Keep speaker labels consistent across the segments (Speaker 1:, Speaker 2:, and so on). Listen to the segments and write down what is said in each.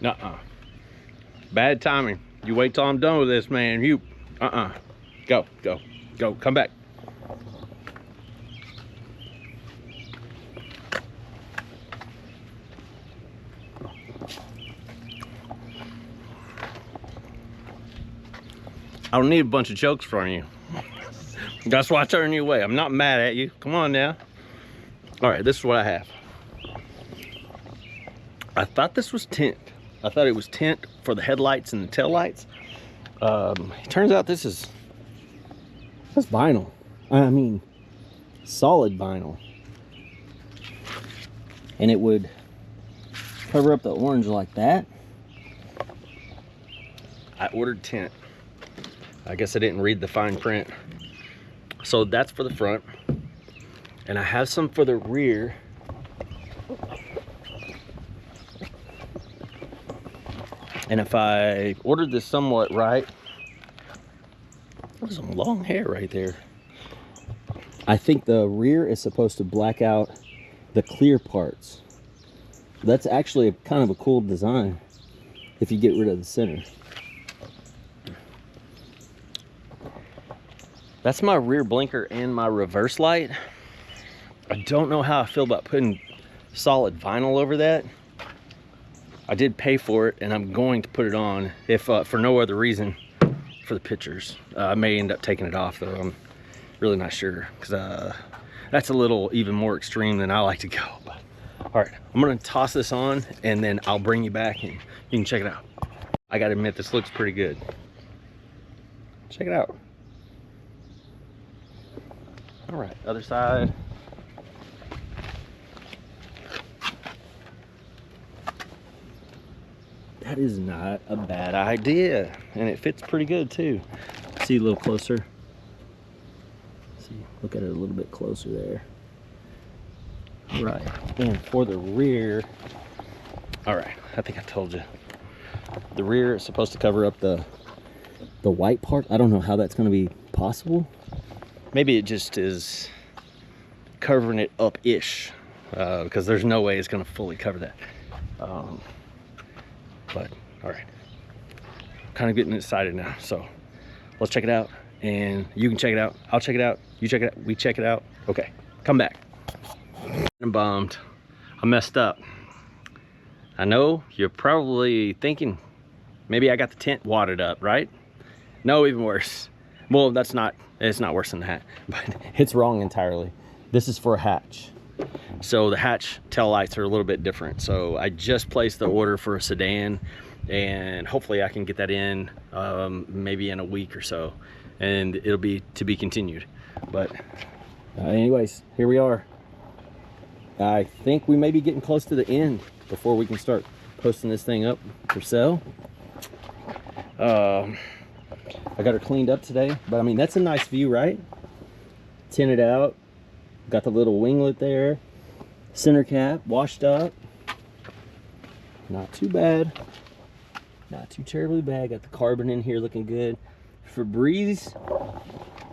Speaker 1: Nuh-uh. Bad timing. You wait till I'm done with this, man. You, Go, go, go, come back. I don't need a bunch of jokes from you. That's why I turn you away. I'm not mad at you. Come on now. All right, this is what I have. I thought this was tint. I thought it was tint for the headlights and the taillights. It turns out that's vinyl. I mean, solid vinyl. And it would cover up the orange like that. I ordered tint. I guess I didn't read the fine print. So that's for the front. And I have some for the rear. And if I ordered this somewhat right, there's some long hair right there. I think the rear is supposed to black out the clear parts. That's actually kind of a cool design if you get rid of the center. That's my rear blinker and my reverse light. I don't know how I feel about putting solid vinyl over that. I did pay for it, and I'm going to put it on if for no other reason for the pictures. I may end up taking it off though. I'm really not sure because that's a little even more extreme than I like to go. But, all right, I'm gonna toss this on and then I'll bring you back and you can check it out. I gotta admit, this looks pretty good. Check it out. All right, other side. That is not a bad idea, and it fits pretty good too. See a little closer. See, look at it a little bit closer there. All right, and for the rear, all right, I think I told you. The rear is supposed to cover up the white part. I don't know how that's going to be possible. Maybe it just is covering it up-ish, because there's no way it's going to fully cover that. But all right, kind of getting excited now, so let's check it out, and you can check it out, I'll check it out, you check it out, we check it out. Okay, come back. I'm bummed. I messed up. I know you're probably thinking maybe I got the tint wadded up, right? No, even worse. Well, it's not worse than that, but it's wrong entirely. This is for a hatch. So the hatch tail lights are a little bit different. So I just placed the order for a sedan, and hopefully I can get that in maybe in a week or so, and it'll be to be continued. But anyways, here we are. I think we may be getting close to the end before we can start posting this thing up for sale. I got her cleaned up today, but I mean, that's a nice view, right? Tinted out, got the little winglet there, center cap washed up. Not too bad, not too terribly bad. Got the carbon in here looking good. Febreze,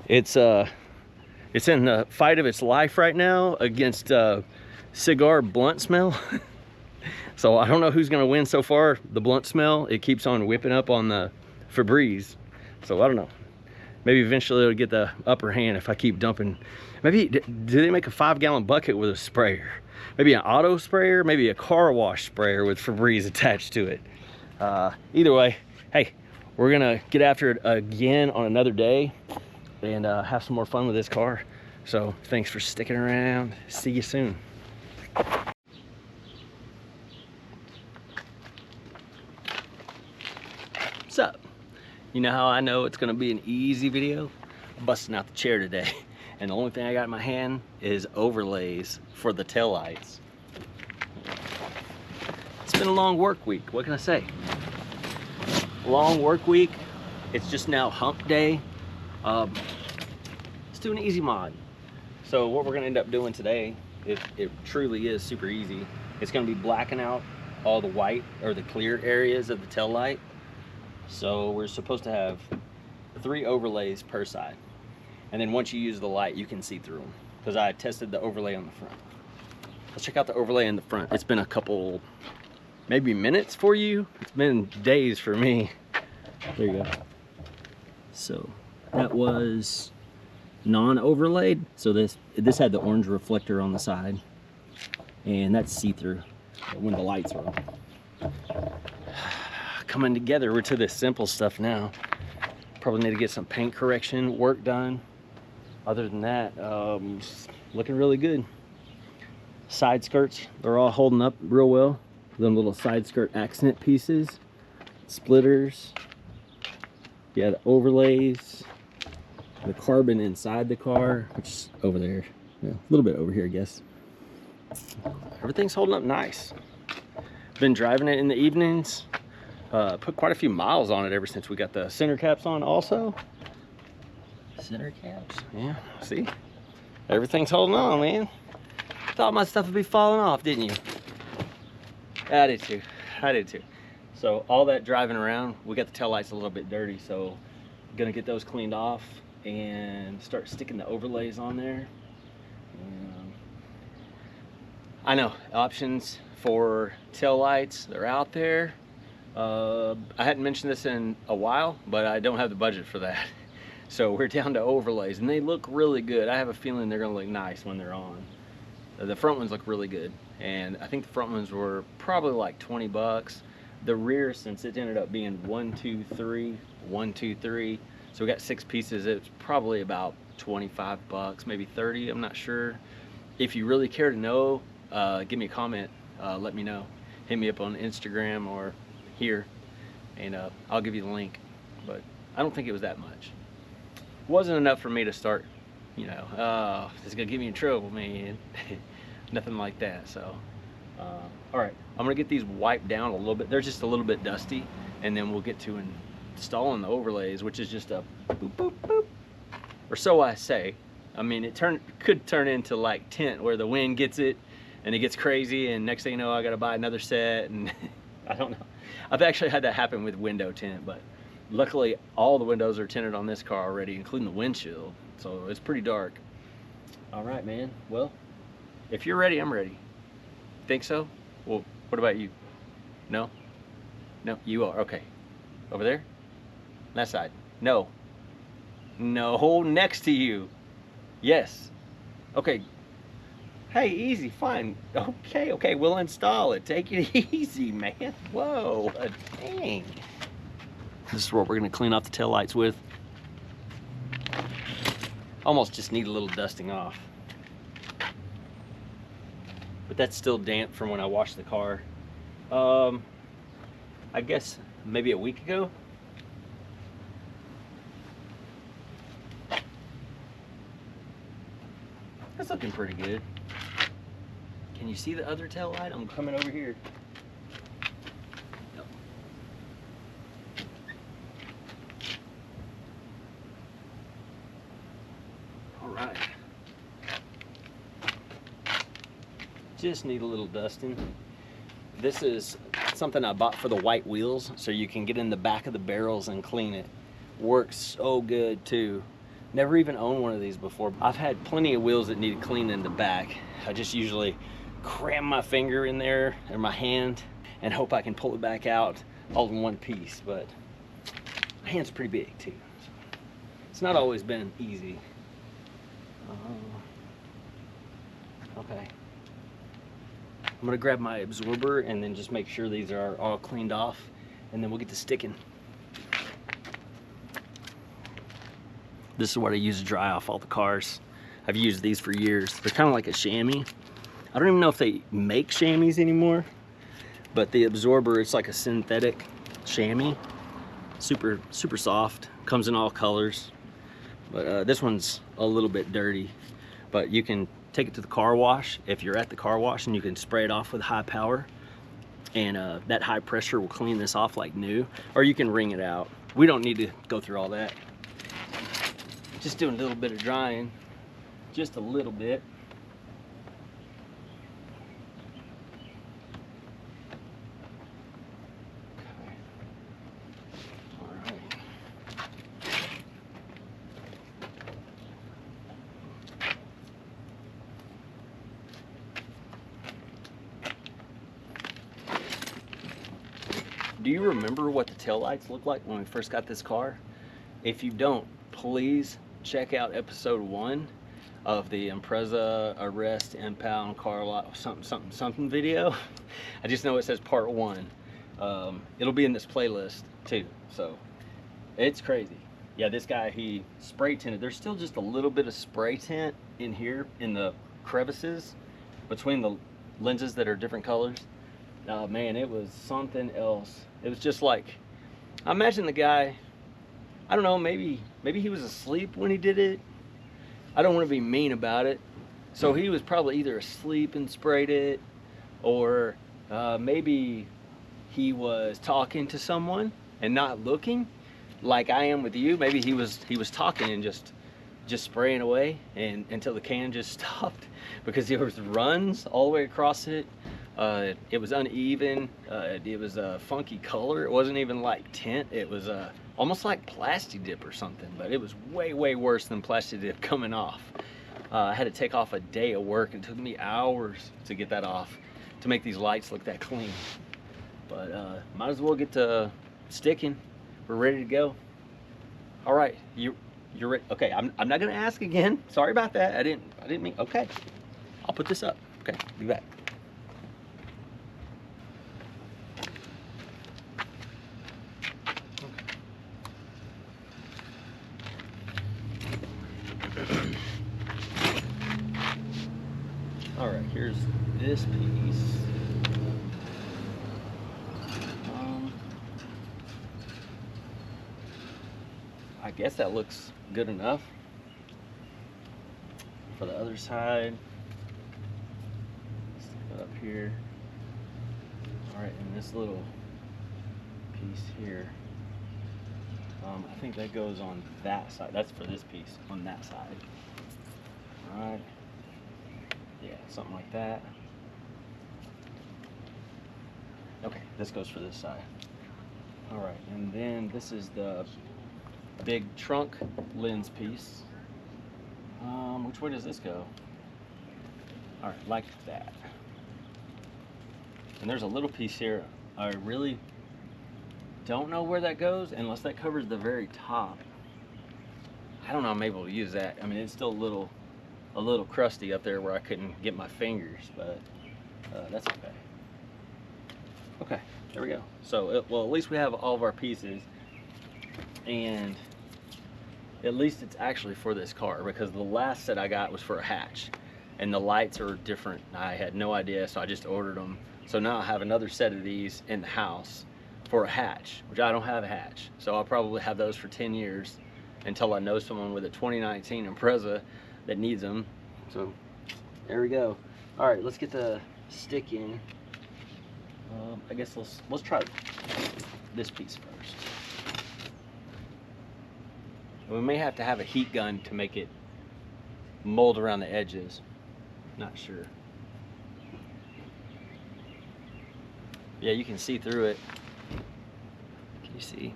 Speaker 1: it's in the fight of its life right now against cigar blunt smell. So I don't know who's gonna win so far. The blunt smell, it keeps on whipping up on the Febreze. So I don't know. Maybe eventually it'll get the upper hand if I keep dumping. Maybe, do they make a 5-gallon bucket with a sprayer? Maybe an auto sprayer, maybe a car wash sprayer with Febreze attached to it. Either way, hey, we're gonna get after it again on another day and have some more fun with this car. So thanks for sticking around. See you soon. What's up? You know how I know it's gonna be an easy video? Busting out the chair today. And the only thing I got in my hand is overlays for the taillights. It's been a long work week, what can I say? Long work week, it's just now hump day. Let's do an easy mod. So what we're gonna end up doing today, it truly is super easy. It's gonna be blacking out all the white or the clear areas of the tail light. So we're supposed to have 3 overlays per side. And then once you use the light, you can see through them. Because I tested the overlay on the front. Let's check out the overlay in the front. It's been a couple maybe minutes for you. It's been days for me. There you go. So that was non-overlaid. So this had the orange reflector on the side, and that's see-through when the lights are on. Coming together, we're to this simple stuff now. Probably need to get some paint correction work done. Other than that, looking really good. Side skirts, they're all holding up real well. Them little side skirt accent pieces, splitters. Yeah, the overlays, the carbon inside the car, which is over there. Yeah, a little bit over here, I guess. Everything's holding up nice. Been driving it in the evenings. Put quite a few miles on it ever since we got the center caps on also. Center caps? Yeah, see? Everything's holding on, man. Thought my stuff would be falling off, didn't you? I did too. I did too. So all that driving around, we got the tail lights a little bit dirty, so I'm gonna get those cleaned off and start sticking the overlays on there. I know, options for tail lights, they're out there. I hadn't mentioned this in a while, but I don't have the budget for that. So we're down to overlays, and they look really good. I have a feeling they're gonna look nice when they're on. The front ones look really good, and I think the front ones were probably like 20 bucks. The rear, since it ended up being 1, 2, 3, 1, 2, 3, so we got 6 pieces, it's probably about 25 bucks, maybe 30, I'm not sure. If you really care to know, give me a comment, let me know. Hit me up on Instagram or here, and I'll give you the link. But I don't think it was that much. Wasn't enough for me to start, you know, oh, this is gonna get me in trouble, man. Nothing like that. So all right, I'm gonna get these wiped down a little bit. They're just a little bit dusty, and then we'll get to installing the overlays, which is just a boop boop boop, or so I say. I mean, it could turn into like Tint, where the wind gets it and it gets crazy, and next thing you know, I gotta buy another set, and I don't know. I've actually had that happen with window tint, but luckily all the windows are tinted on this car already, including the windshield, so it's pretty dark. All right, man. Well, if you're ready, I'm ready. Think so? Well, what about you? No? No, you are. Okay. Over there? That side. No. No, next to you. Yes. Okay. Hey, easy, fine. Okay, we'll install it. Take it easy, man. Whoa, dang. This is what we're gonna clean off the taillights with. Almost just need a little dusting off. But that's still damp from when I washed the car. I guess maybe a week ago. That's looking pretty good. Can you see the other tail light? I'm coming over here. Yep. All right. Just need a little dusting. This is something I bought for the white wheels, so you can get in the back of the barrels and clean it. Works so good too. Never even owned one of these before. I've had plenty of wheels that needed cleaning in the back. I just usually cram my finger in there or my hand and hope I can pull it back out all in one piece, but my hand's pretty big too, so it's not always been easy. Okay, I'm gonna grab my absorber and then just make sure these are all cleaned off, and then we'll get to sticking. This is what I use to dry off all the cars. I've used these for years. They're kind of like a chamois. I don't even know if they make chamois anymore, but the absorber, it's like a synthetic chamois. Super soft, comes in all colors. But this one's a little bit dirty, but you can take it to the car wash if you're at the car wash, and you can spray it off with high power, and that high pressure will clean this off like new, or you can wring it out. We don't need to go through all that. Just doing a little bit of drying, just a little bit. Do you remember what the taillights looked like when we first got this car? If you don't, please check out episode 1 of the Impreza arrest impound car lot something video. I just know it says part 1. It'll be in this playlist too, so it's crazy. Yeah, this guy, he spray tinted. There's still just a little bit of spray tint in here in the crevices between the lenses that are different colors. Man, it was something else. It was just like, I imagine the guy, I don't know, maybe he was asleep when he did it. I don't want to be mean about it. So he was probably either asleep and sprayed it, or maybe he was talking to someone and not looking, like I am with you. Maybe he was talking and just spraying away and until the can just stopped, because there was runs all the way across it. It was uneven. It was a funky color. It wasn't even like tint. It was almost like plastic dip or something, but it was way worse than plastic dip coming off. I had to take off a day of work. It took me hours to get that off, to make these lights look that clean. But might as well get to sticking. We're ready to go. All right, you're ready. Okay, I'm not gonna ask again. Sorry about that. I didn't mean. Okay, I'll put this up. Okay, be back. All right, here's this piece. I guess that looks good enough. For the other side, stick it up here. All right, and this little piece here, I think that goes on that side. That's for this piece on that side. All right. Yeah, something like that. Okay, this goes for this side. All right, and then this is the big trunk lens piece. Which way does this go? All right, like that. And there's a little piece here. I really don't know where that goes unless that covers the very top. I don't know, I'm able to use that. I mean, it's still a little crusty up there where I couldn't get my fingers, but that's okay. Okay, there we go. So, well, at least we have all of our pieces, and at least it's actually for this car, because the last set I got was for a hatch, and the lights are different. I had no idea, so I just ordered them. So now I have another set of these in the house for a hatch, which I don't have a hatch. So I'll probably have those for 10 years until I know someone with a 2019 Impreza that needs them. So there we go. All right, let's get the stick in. I guess let's try this piece first. We may have to have a heat gun to make it mold around the edges. Not sure. Yeah, you can see through it. Can you see?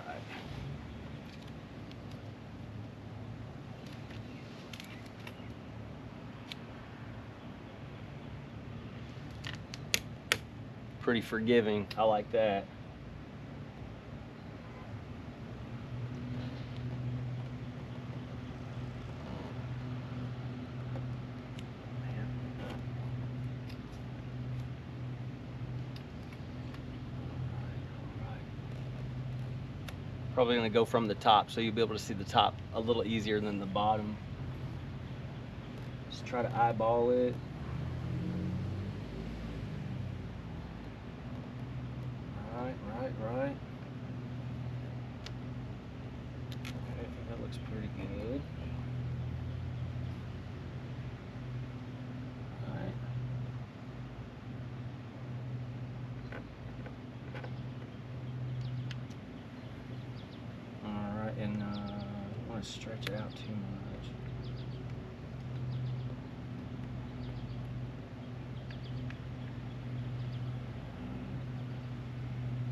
Speaker 1: Right. Pretty forgiving. I like that. Probably going to go from the top, so you'll be able to see the top a little easier than the bottom. Just try to eyeball it. Right. Okay, I think that looks pretty good. Alright. Alright, and I don't want to stretch it out too much.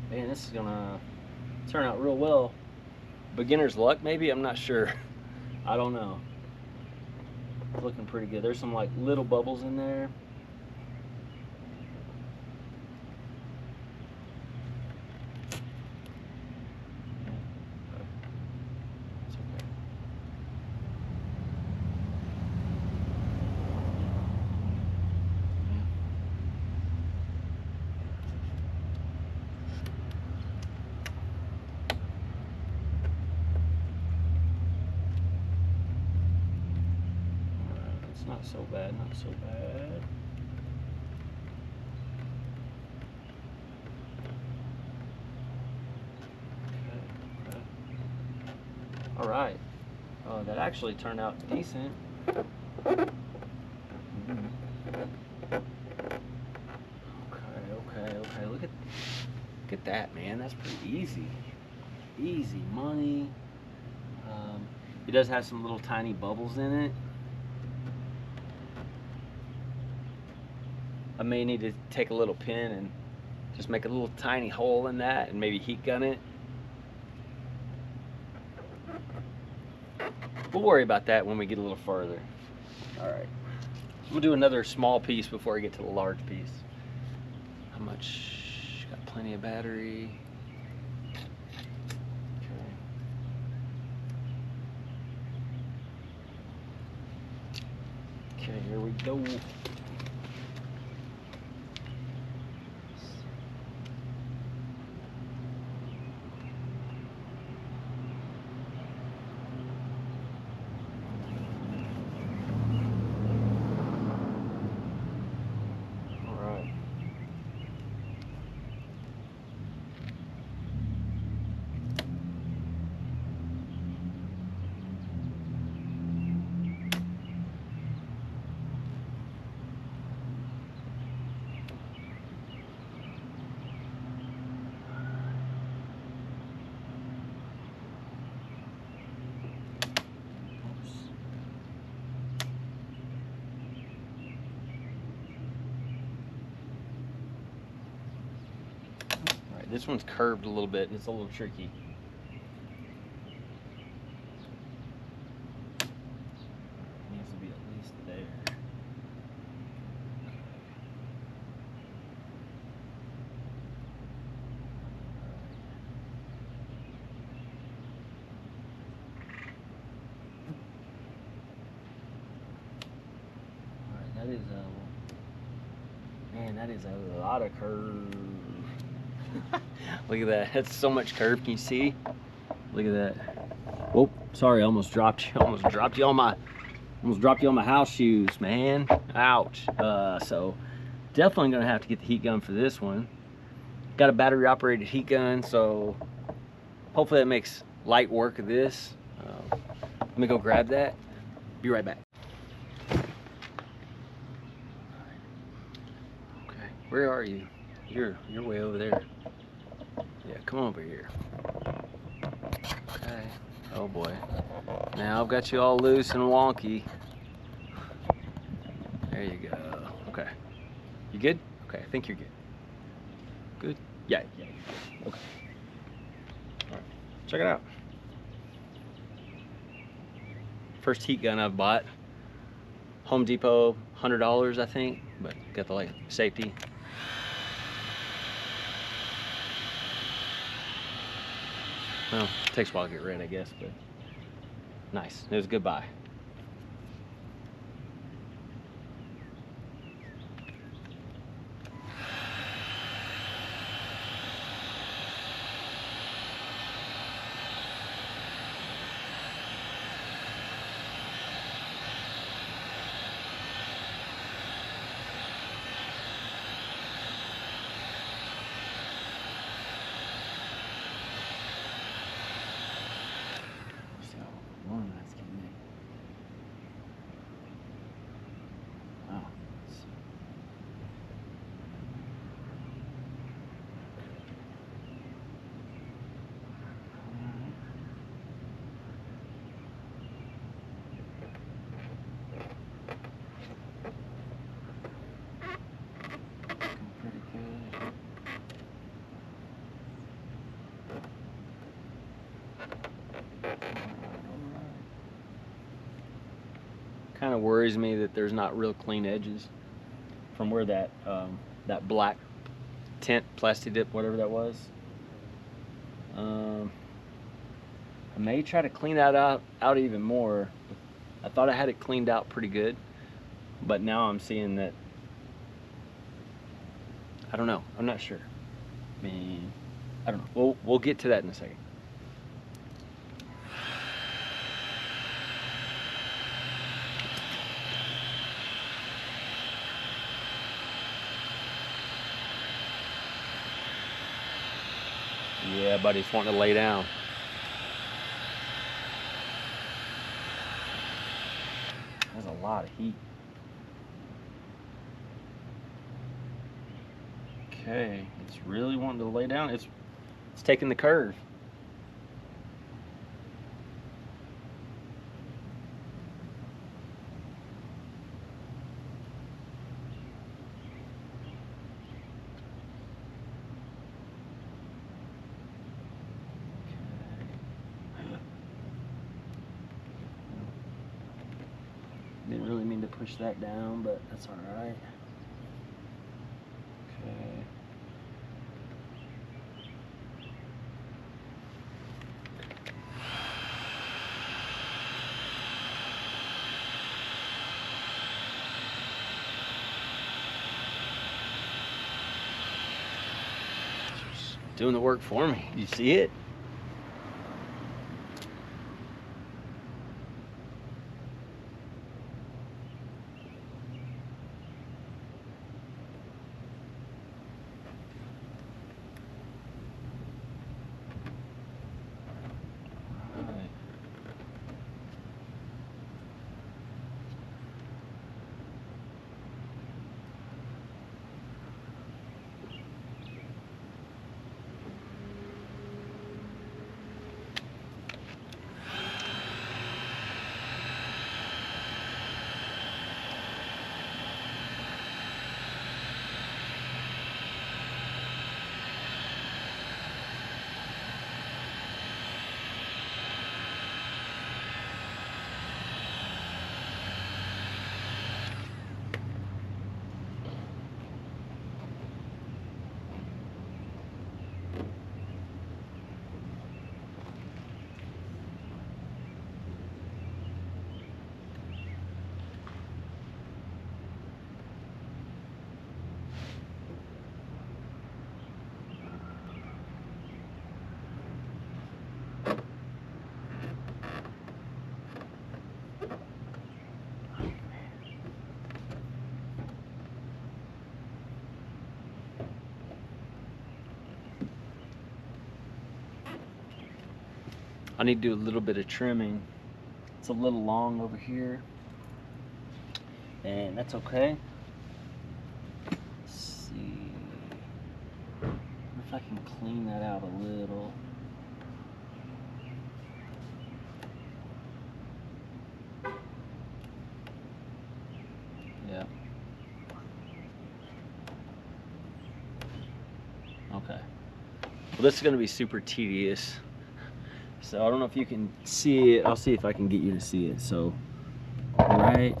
Speaker 1: Man, this is gonna turn out real well. Beginner's luck, maybe? I'm not sure. I don't know. It's looking pretty good. There's some like little bubbles in there. not so bad, not so bad. Okay. All right. Oh, that actually turned out decent. Okay. Look at that, man. That's pretty easy. Easy money. It does have some little tiny bubbles in it. I may need to take a little pin and just make a little tiny hole in that and maybe heat gun it. We'll worry about that when we get a little further. All right. We'll do another small piece before I get to the large piece. How much? Got plenty of battery. Okay, here we go. This one's curved a little bit. It's a little tricky. Needs to be at least there. All right, that is man, that is a lot of curve. Look at that. That's so much curve. Can you see? Look at that. Oh, sorry. I almost dropped you. Almost dropped you on my house shoes, man. Ouch. So definitely gonna have to get the heat gun for this one. Got a battery operated heat gun, so hopefully that makes light work of this. Let me go grab that. Be right back. Okay, where are you? You're way over there. Yeah, come over here. Okay. Oh boy. Now I've got you all loose and wonky. There you go. Okay. You good? Okay, I think you're good. Good? Yeah, you're good. Okay. Alright. Check it out. First heat gun I've bought. Home Depot, $100 I think, but got the like safety. Well, it takes a while to get red, I guess, but nice. It was a good buy. Kind of worries me that there's not real clean edges from where that that black tint plasti dip, whatever that was. I may try to clean that out even more. I thought I had it cleaned out pretty good, but now I'm seeing that, I don't know, I'm not sure. I mean, I don't know. We'll get to that in a second. Yeah, buddy's wanting to lay down. There's a lot of heat. Okay, it's really wanting to lay down. It's taking the curve. Didn't really mean to push that down, but that's all right. Okay. It's doing the work for me. You see it? I need to do a little bit of trimming. It's a little long over here, and that's okay. Let's see if I can clean that out a little. Yeah. Okay. Well, this is going to be super tedious. So I don't know if you can see it. I'll see if I can get you to see it. So right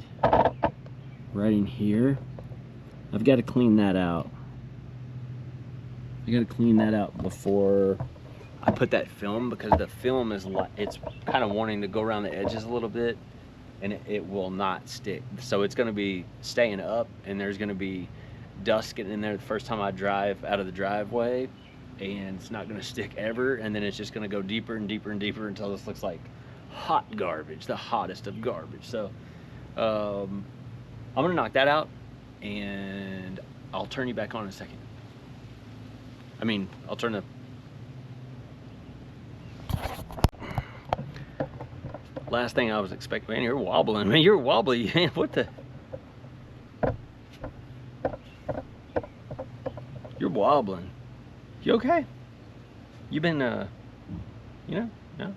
Speaker 1: in here, I've got to clean that out. I got to clean that out before I put that film, because the film is it's kind of wanting to go around the edges a little bit, and it will not stick. So it's going to be staying up, and there's going to be dust getting in there the first time I drive out of the driveway. And it's not going to stick ever, and then it's just going to go deeper and deeper and deeper until this looks like hot garbage, the hottest of garbage. So I'm going to knock that out, and I'll turn you back on in a second. I mean, I'll turn the... Last thing I was expecting... Man, you're wobbling. Man, you're wobbly. Man, what the... You're wobbling. You okay? You been, you know? No?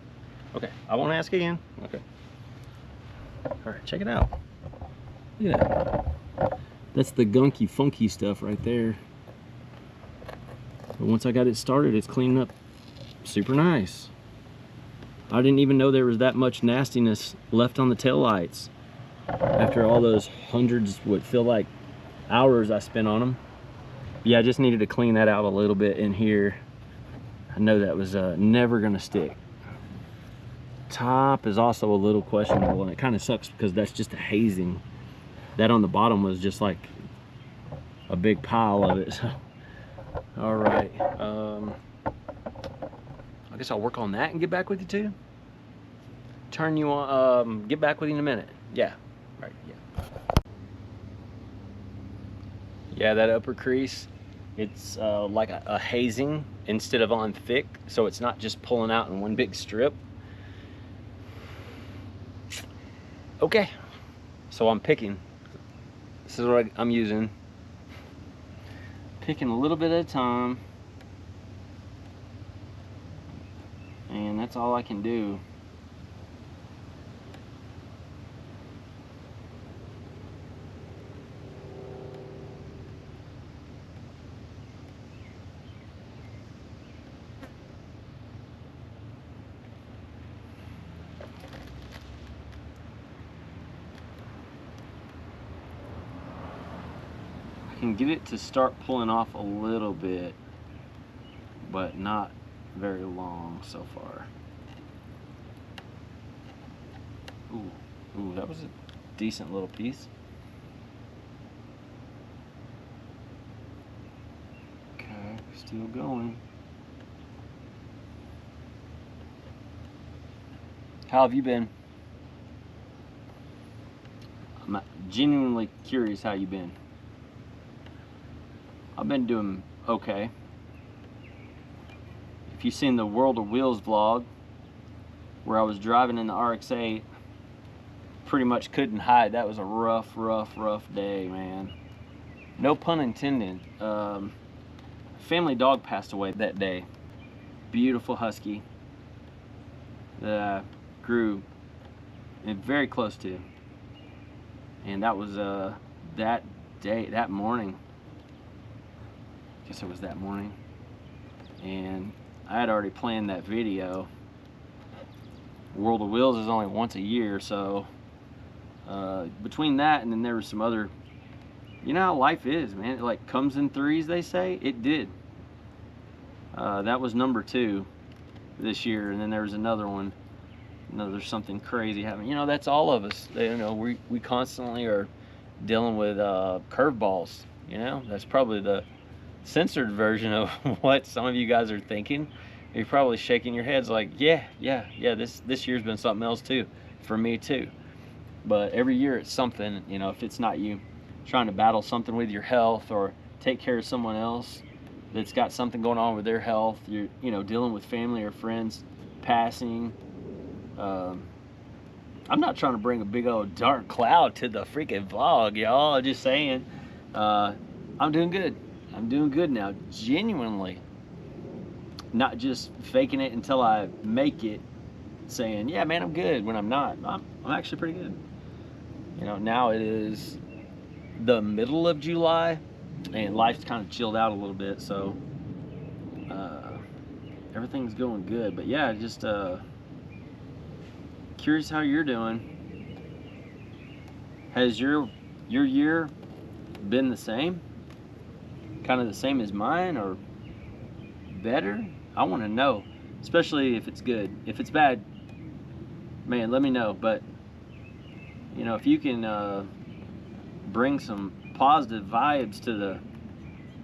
Speaker 1: Okay, I won't ask again. Okay. All right, check it out. Look at that. That's the gunky, funky stuff right there. But once I got it started, it's cleaning up super nice. I didn't even know there was that much nastiness left on the taillights after all those hundreds, what feel like hours I spent on them. Yeah, I just needed to clean that out a little bit in here. I know that was never gonna stick. Top is also a little questionable, and it kind of sucks because that's just a hazing. That on the bottom was just like a big pile of it. So, all right, I guess I'll work on that and get back with you too. Turn you on, get back with you in a minute. Yeah, right, yeah. Yeah, that upper crease, It's like a hazing instead of on thick, so it's not just pulling out in one big strip. Okay, so I'm picking. This is what I'm using. Picking a little bit at a time, and that's all I can do. Can get it to start pulling off a little bit, but not very long so far. Ooh, that was a decent little piece. Okay, still going. How have you been? I'm genuinely curious how you've been. I've been doing okay. If you've seen the World of Wheels vlog, where I was driving in the RX-8, pretty much couldn't hide. That was a rough day, man. No pun intended. Family dog passed away that day. Beautiful husky that I grew very close to. And that was that day, that morning. I guess it was that morning. And I had already planned that video. World of Wheels is only once a year, so between that and then there was some other, you know how life is, man. It like comes in threes, they say. It did. That was number 2 this year, and then there was another one. You know, there's something crazy happening. You know, that's all of us. You know, we constantly are dealing with curveballs. You know, that's probably the censored version of what some of you guys are thinking. You're probably shaking your heads like, yeah, this year's been something else too, for me too. But every year it's something. You know, if it's not you trying to battle something with your health or take care of someone else that's got something going on with their health, you're, you know, dealing with family or friends passing. I'm not trying to bring a big old dark cloud to the freaking vlog, y'all. I'm just saying, I'm doing good. I'm doing good now, genuinely. Not just faking it until I make it, saying, yeah, man, I'm good, when I'm not. I'm actually pretty good. You know, now it is the middle of July, and life's kind of chilled out a little bit, so everything's going good. But yeah, just curious how you're doing. Has your year been the same? Kind of the same as mine, or better? I want to know, especially if it's good. If it's bad, man, let me know. But you know, if you can bring some positive vibes to the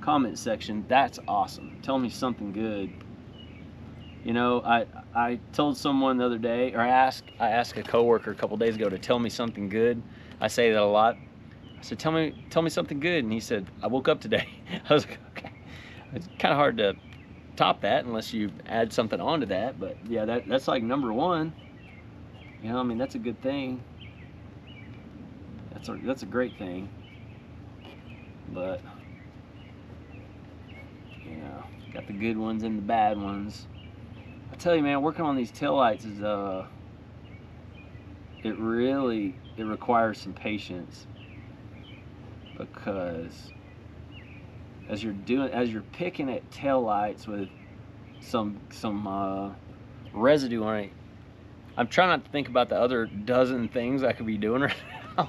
Speaker 1: comment section, that's awesome. Tell me something good. You know, I told someone the other day, or I asked a coworker a couple days ago to tell me something good. I say that a lot. I said, tell me something good, and he said, I woke up today. I was like, okay. It's kind of hard to top that unless you add something onto that, but yeah, that's like number 1. You know, I mean, that's a good thing. That's a great thing. But you know, got the good ones and the bad ones. I tell you, man, working on these taillights is it requires some patience, because as you're picking at taillights with some residue on it, I'm trying not to think about the other dozen things I could be doing right now.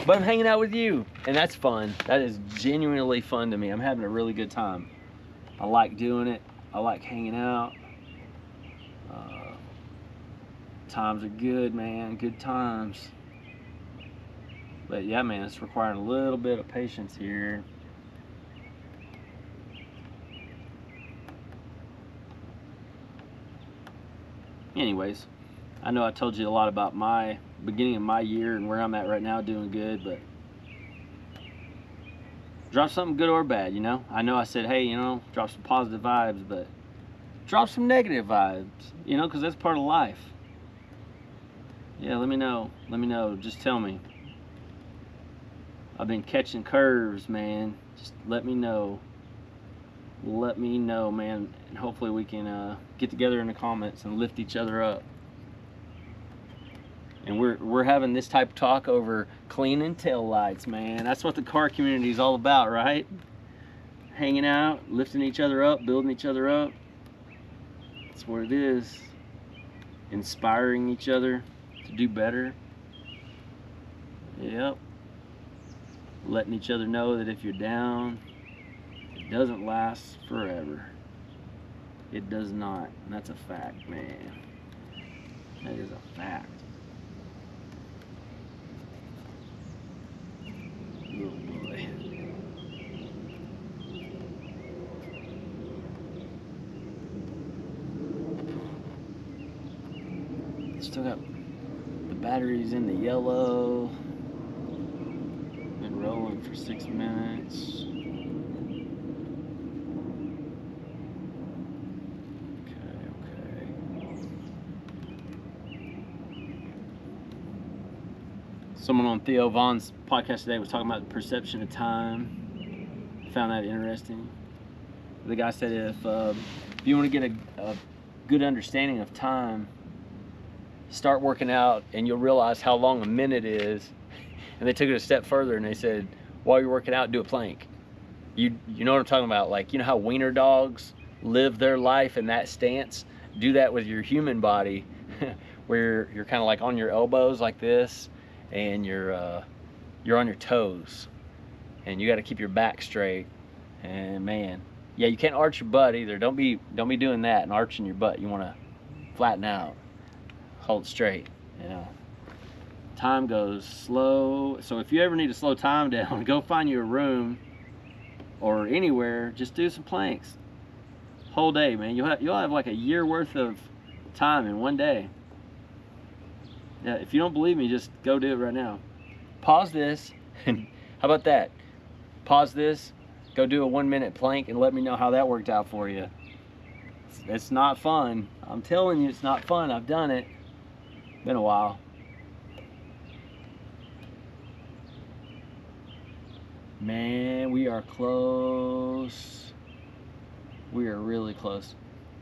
Speaker 1: But I'm hanging out with you, and that's fun. That is genuinely fun to me. I'm having a really good time. I like doing it. I like hanging out. Times are good, man. Good times. But yeah, man, it's requiring a little bit of patience here. Anyways, I know I told you a lot about my beginning of my year and where I'm at right now, doing good, but Drop something good or bad, you know? I know I said, hey, you know, drop some positive vibes, but drop some negative vibes, you know, because that's part of life. Yeah, let me know. Let me know. Just tell me. I've been catching curves, man. Just let me know. Let me know, man. And hopefully we can get together in the comments and lift each other up. And we're having this type of talk over cleaning tail lights, man. That's what the car community is all about, right? Hanging out, lifting each other up, building each other up. That's what it is. Inspiring each other to do better. Yep. Letting each other know that if you're down, it doesn't last forever. It does not. And that's a fact, man. That is a fact. Oh boy. Still got the batteries in the yellow. Been rolling for 6 minutes. Someone on Theo Vaughn's podcast today was talking about the perception of time. Found that interesting. The guy said if you want to get a good understanding of time, start working out and you'll realize how long a minute is. And they took it a step further and they said, while you're working out, do a plank. You know what I'm talking about? Like, you know how wiener dogs live their life in that stance? Do that with your human body where you're kind of like on your elbows like this, and you're on your toes, and you got to keep your back straight. And man, yeah, you can't arch your butt either. Don't be doing that and arching your butt. You want to flatten out, hold straight. You know, time goes slow. So if you ever need to slow time down, go find you a room or anywhere. Just do some planks. Whole day, man. You'll have like a year worth of time in one day. Yeah, if you don't believe me, just go do it right now. Pause this, and how about that? Pause this, go do a 1 minute plank, and let me know how that worked out for you. It's not fun. I'm telling you, it's not fun. I've done it. Been a while. Man, we are close. We are really close.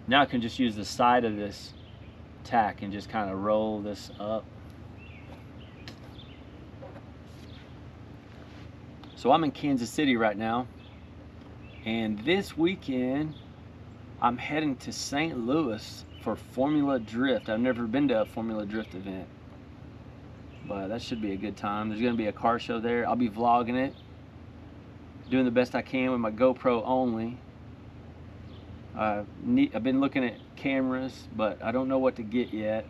Speaker 1: Now I can just use the side of this tack and just kind of roll this up. So I'm in Kansas City right now, and this weekend I'm heading to St. Louis for Formula Drift. I've never been to a Formula Drift event, but that should be a good time. There's gonna be a car show there. I'll be vlogging it, doing the best I can with my GoPro only. I've been looking at cameras, but I don't know what to get yet.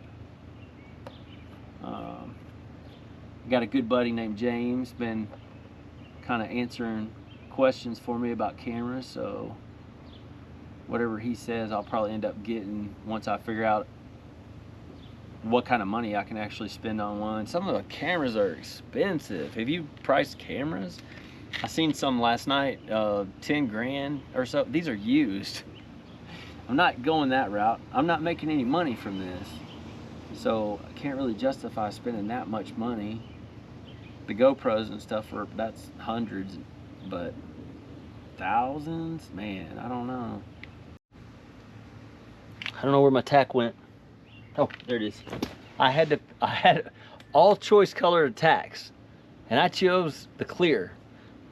Speaker 1: Got a good buddy named James, been kind of answering questions for me about cameras, so whatever he says I'll probably end up getting once I figure out what kind of money I can actually spend on one. Some of the cameras are expensive. Have you priced cameras? I seen some last night, 10 grand or so. These are used. I'm not going that route. I'm not making any money from this, so I can't really justify spending that much money. The GoPros and stuff that's hundreds, but thousands, man, I don't know. I don't know where my tack went. Oh, there it is. I had all choice colored tacks, and I chose the clear.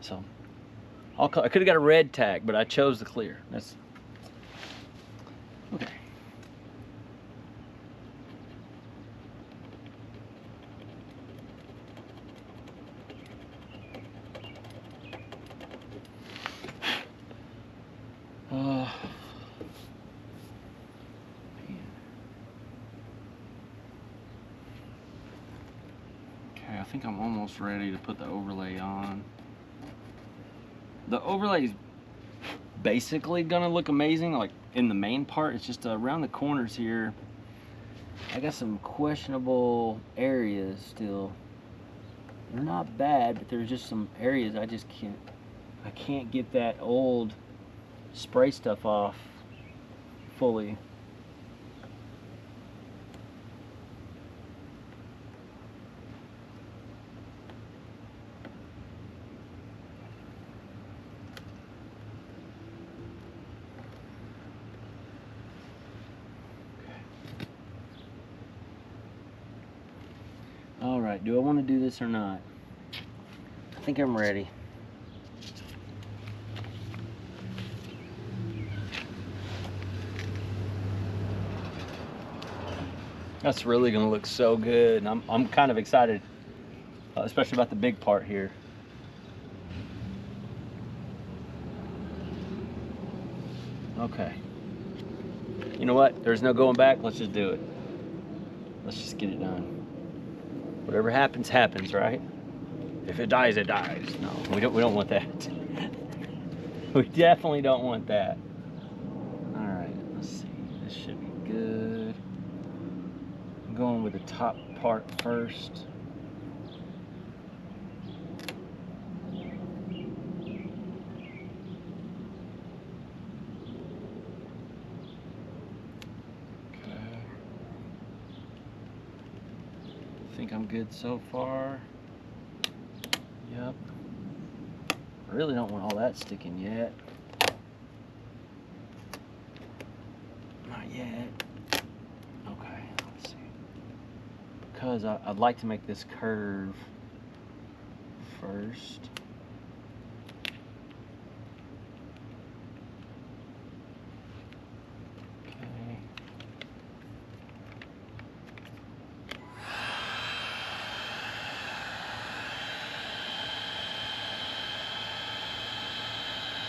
Speaker 1: So I could have got a red tack, but I chose the clear. That's okay. Okay, I think I'm almost ready to put the overlay on. The overlay is basically gonna look amazing, like in the main part. It's just around the corners here, I got some questionable areas still. They're not bad, but there's just some areas I I can't get that old spray stuff off fully. All right, do I want to do this or not? I think I'm ready. That's really gonna look so good. And I'm kind of excited, especially about the big part here. Okay. You know what? There's no going back. Let's just do it. Let's just get it done. Whatever happens, happens, right? If it dies, it dies. No, we don't want that. We definitely don't want that. All right, let's see. This should be good. I'm going with the top part first. I think I'm good so far. Yep. I really don't want all that sticking yet. Not yet. Okay, let's see. Because I'd like to make this curve first.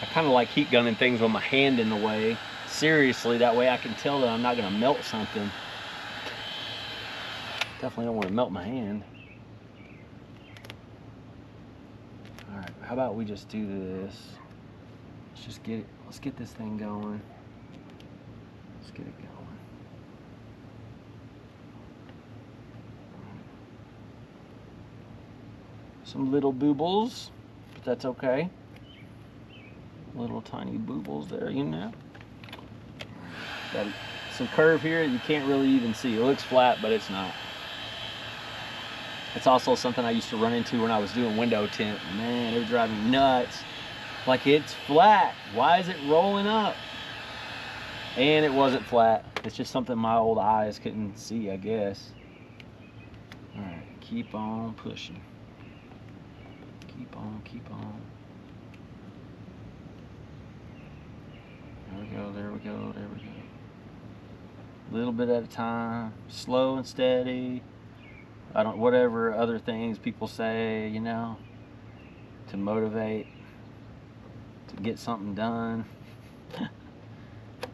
Speaker 1: I kind of like heat gunning things with my hand in the way. Seriously, that way I can tell that I'm not going to melt something. Definitely don't want to melt my hand. All right, how about we just do this? Let's get this thing going. Let's get it going. Some little boobles, but that's okay. Little tiny boobles there, you know. Got some curve here you can't really even see. It looks flat, but it's not. It's also something I used to run into when I was doing window tint. Man, it would drive me nuts. Like, it's flat. Why is it rolling up? And it wasn't flat. It's just something my old eyes couldn't see, I guess. All right, keep on pushing. Keep on, keep on. There we go, there we go, there we go. A little bit at a time, slow and steady. Whatever other things people say, you know, to motivate, to get something done.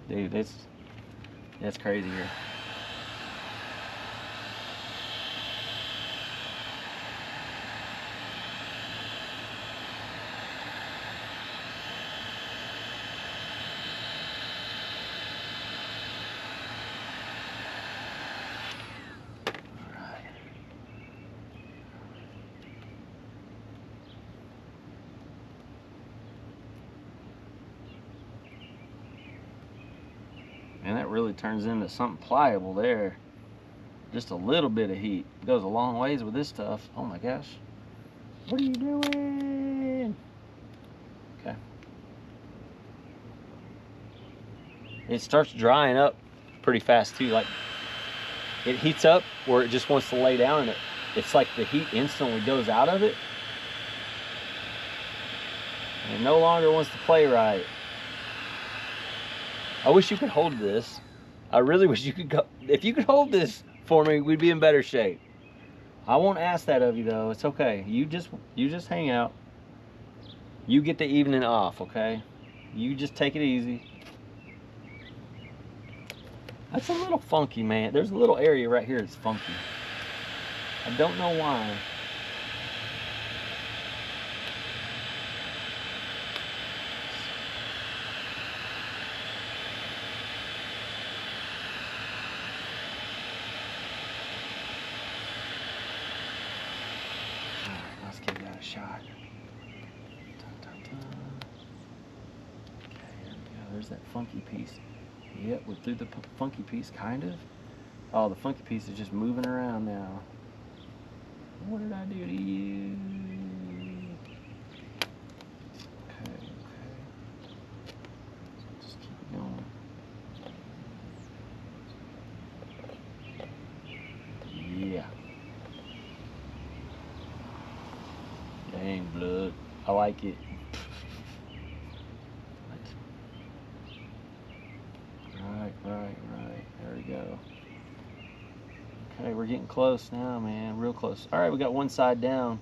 Speaker 1: Dude, that's crazy here. And that really turns into something pliable there. Just a little bit of heat goes a long ways with this stuff. Oh my gosh. What are you doing? Okay. It starts drying up pretty fast too. Like, it heats up where it just wants to lay down, and it's like the heat instantly goes out of it. And it no longer wants to play right. I wish you could hold this. I really wish you could go. If you could hold this for me, we'd be in better shape. I won't ask that of you though. It's okay. You just hang out. You get the evening off, okay? You just take it easy. That's a little funky, man. There's a little area right here that's funky. I don't know why. Let's give that a shot. Dun, dun, dun. There's that funky piece. Yep, we're through the funky piece, kind of. Oh, the funky piece is just moving around now. What did I do to you? Okay. Just keep it going. Yeah. Dang, blood. I like it. Right. There we go. Okay, we're getting close now, man. Real close. All right, we got one side down.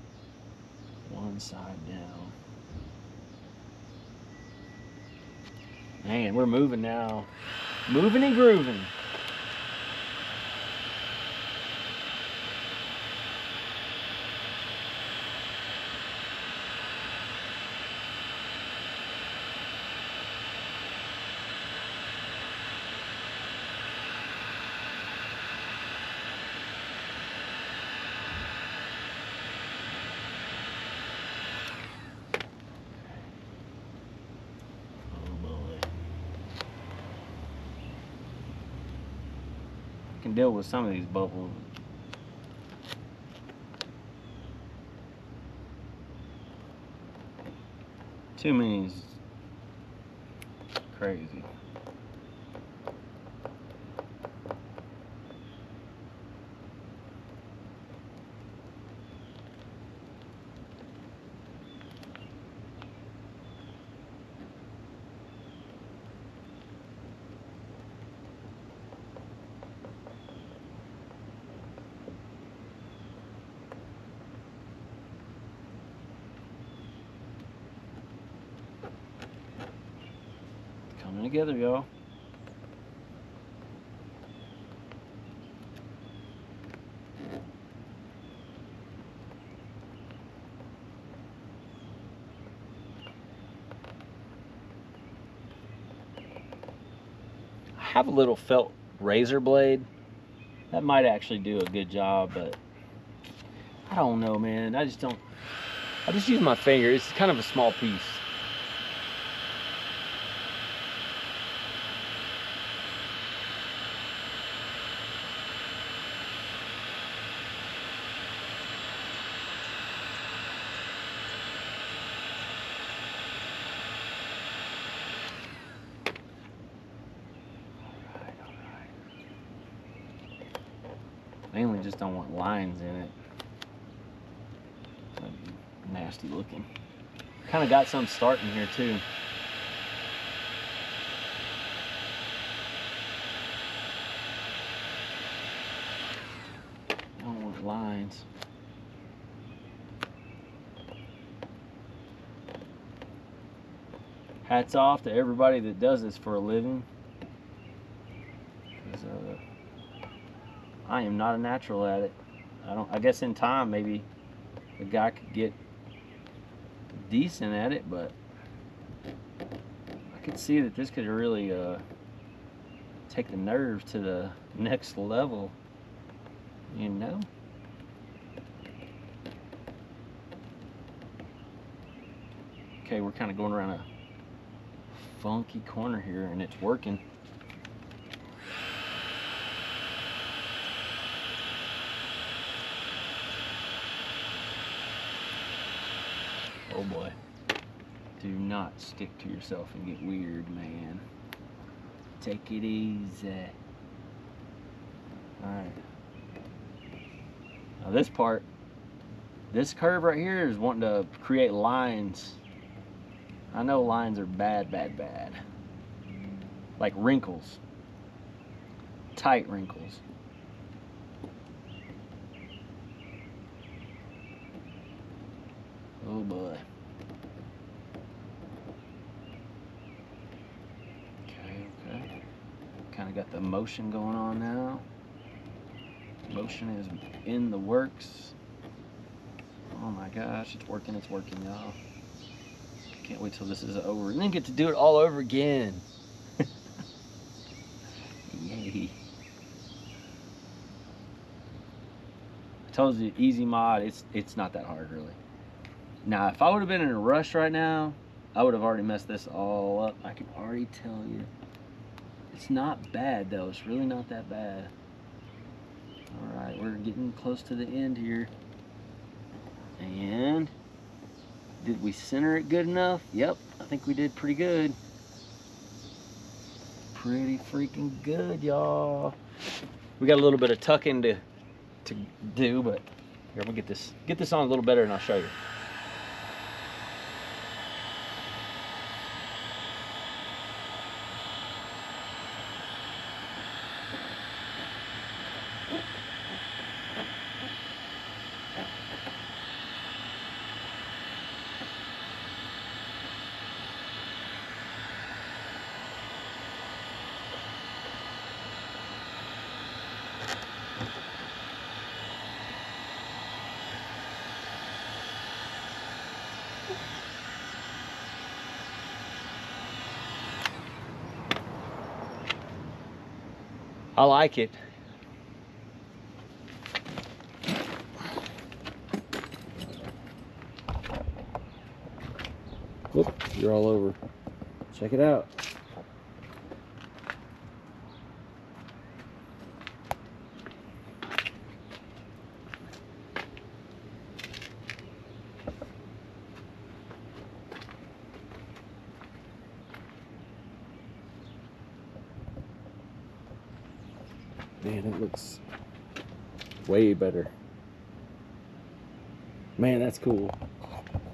Speaker 1: One side down. Man, we're moving now. Moving and grooving. Can deal with some of these bubbles. Too many is crazy. Coming together, y'all. I have a little felt razor blade. That might actually do a good job, but I don't know, man. I just use my finger. It's kind of a small piece. Mainly just don't want lines in it. That'd be nasty looking. Kind of got some starting here too. Don't want lines. Hats off to everybody that does this for a living. I am not a natural at it. I guess in time maybe a guy could get decent at it, but I could see that this could really take the nerve to the next level, you know? Okay, we're kind of going around a funky corner here and it's working. Oh boy. Do not stick to yourself and get weird, man. Take it easy. Alright. Now this part, this curve right here is wanting to create lines. I know lines are bad. Like wrinkles. Tight wrinkles. Oh boy. Okay. Kind of got the motion going on now. Motion is in the works. Oh my gosh, it's working, y'all. Can't wait till this is over and then get to do it all over again. Yay. I told you, easy mod, it's not that hard really. Now, if I would have been in a rush right now, I would have already messed this all up. I can already tell you. It's not bad though. It's really not that bad. All right, we're getting close to the end here. And did we center it good enough? Yep, I think we did pretty good. Pretty freaking good, y'all. We got a little bit of tucking to do, but here, we'll get this on a little better and I'll show you. I like it. Whoop, you're all over. Check it out. Man, it looks way better. Man, that's cool.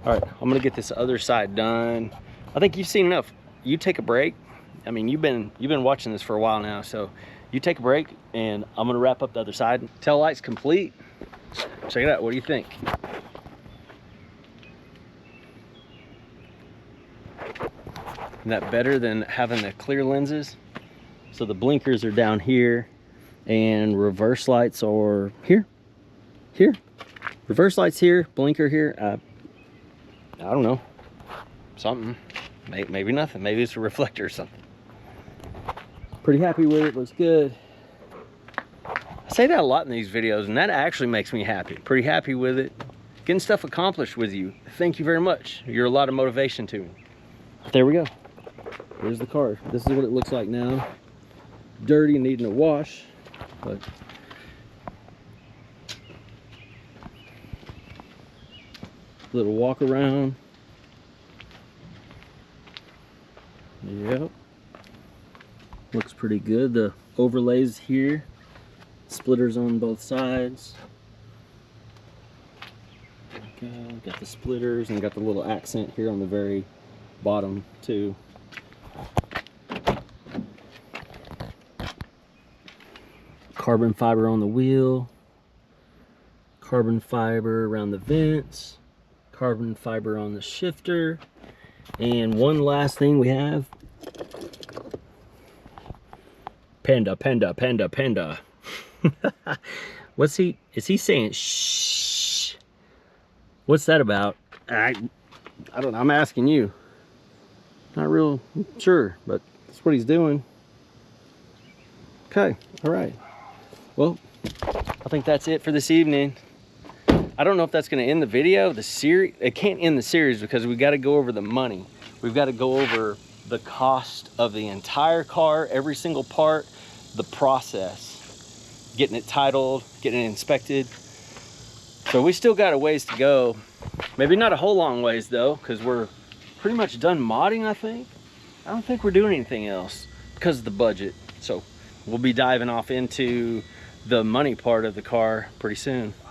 Speaker 1: All right, I'm gonna get this other side done. I think you've seen enough. You take a break. I mean, you've been watching this for a while now, so you take a break and I'm gonna wrap up the other side. Tail light's complete. Check it out, what do you think? Isn't that better than having the clear lenses? So the blinkers are down here and reverse lights are here. Reverse lights here, blinker here. I don't know, something. Maybe nothing. Maybe it's a reflector or something. Pretty happy with it. Looks good. I say that a lot in these videos, and that actually makes me happy. Pretty happy with it. Getting stuff accomplished with you. Thank you very much. You're a lot of motivation to me. There we go. Here's the car. This is what it looks like now. Dirty and needing a wash, but little walk around. Yep, looks pretty good. The overlays here, splitters on both sides. Got the splitters and got the little accent here on the very bottom too. Carbon fiber on the wheel, carbon fiber around the vents, carbon fiber on the shifter, and one last thing we have, panda. What's he, is he saying shh? What's that about? I don't know, I'm asking you. Not real sure, but that's what he's doing. Okay, all right. Well, I think that's it for this evening. I don't know if that's going to end the video, the series. It can't end the series because we got to go over the money. We've got to go over the cost of the entire car, every single part, the process, getting it titled, getting it inspected. So we still got a ways to go. Maybe not a whole long ways though, because we're pretty much done modding, I think. I don't think we're doing anything else because of the budget. So we'll be diving off into the money part of the car pretty soon.